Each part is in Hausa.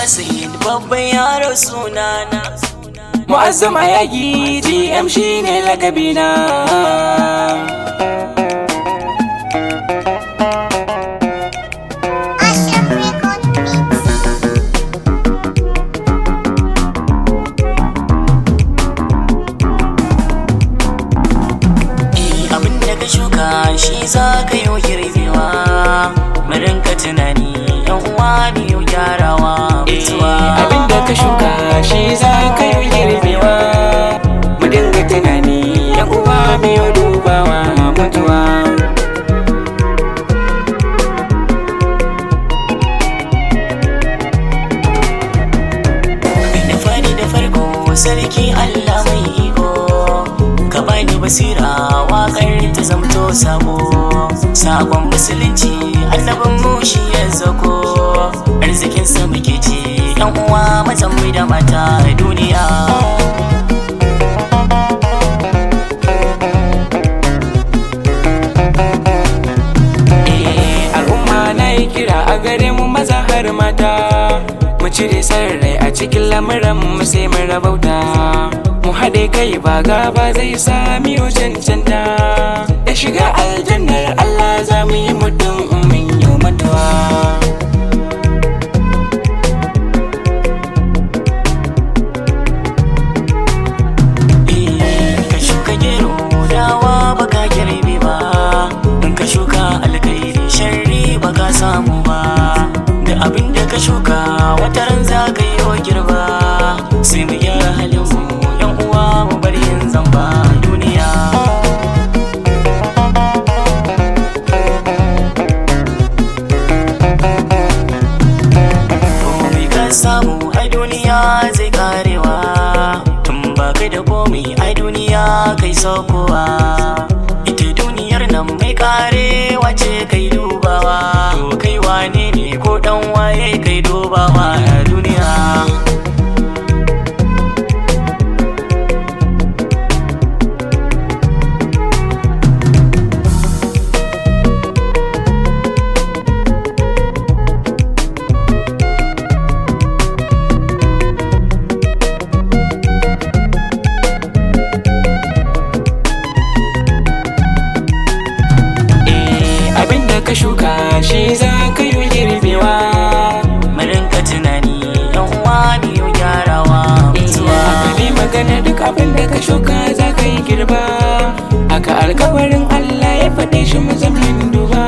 Sayid babban yaro sunana. Mu'azzam Ayagi GM shine lakabina. Abinda ka shuka shi za ka yi girbewa. Mu rinka tunani yan uwa biyu gyarawa mutuwa. Abinda ka shuka shi za ka yi girbewa. Mu dinga tunani yan uwa biyu dubawa mutuwa. Da farko sarki Allah mai iko, ka bani basira waƙar ta zamto sabo. Sabon musulunci annabin mu shi ya zako, arzikinsa muke ci yan uwa mazan mu da mata a duniya. Al'umma na yi kira a gare mu maza har mata, mu cire sarrai a cikin lamuran mu sai mu rabauta. Mu haɗe kai ba gaba zai sami cancanta, da shiga aljannar Allah za mu yi mutum min yi mutuwa. Ka shuka gero dawa baka girbe ba, in ka shuka alkairi sharri baka samu ba. Da abin da ka shuka wataran za ka yi wa girba, sai mu gyara halin mu yan uwa mu bar yin zamba duniya. Komai ka samu ai duniya zai karewa, tun ba kai da komai ai duniya kai saukowa. Ita duniyar nan mai karewa ce kai dubawa, to kai wane ne ko dan waye kai dubawa a duniya. Abinda ka shuka shi za ka yi girbewa. Mu rinka tunani yan uwa biyu gyarawa mutuwa. Ka magana duk abinda ka shuka za ka yi girba, haka alkawarin Allah ya faɗe shi mu zamin duba,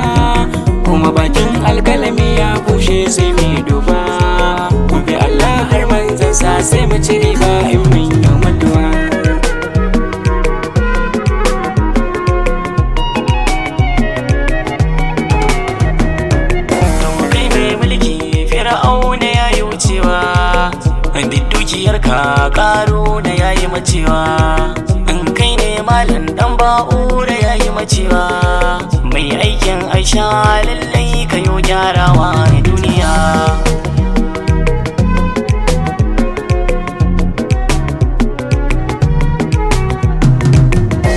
kuma bakin alkalami ya bushe sai mu duba. Mu bi Allah har manzansa sai mu ci riba in mun yi mutuwa. Dukiyarka ƙaro da yayi macewa, in kai ne malam dan ba'ura yayi macewa. Mai aikin aisha lallai kayo gyarawa a duniya.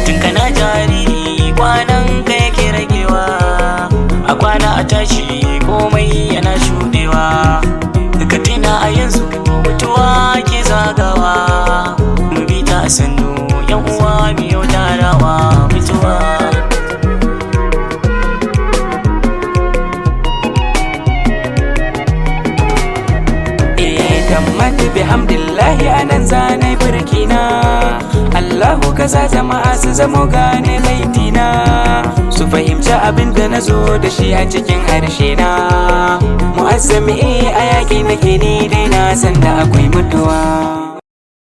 Tun kana jariri kwanan ka yake ragewa, a kwana a tashi komai yana shuɗewa. Ka tuna a yanzu mutuwa ke zagawa, mu bi ta sannu yan uwa biyo tarawa mutuwa. Tammatu bihamdillahi anan zanai birkina, Allahu kaza jama'a su zamo gane baitina, su fahimci abin da na zo da shi a cikin harshe na. Mu'azzami a yaƙi nake ni dai na san da akwai mutuwa.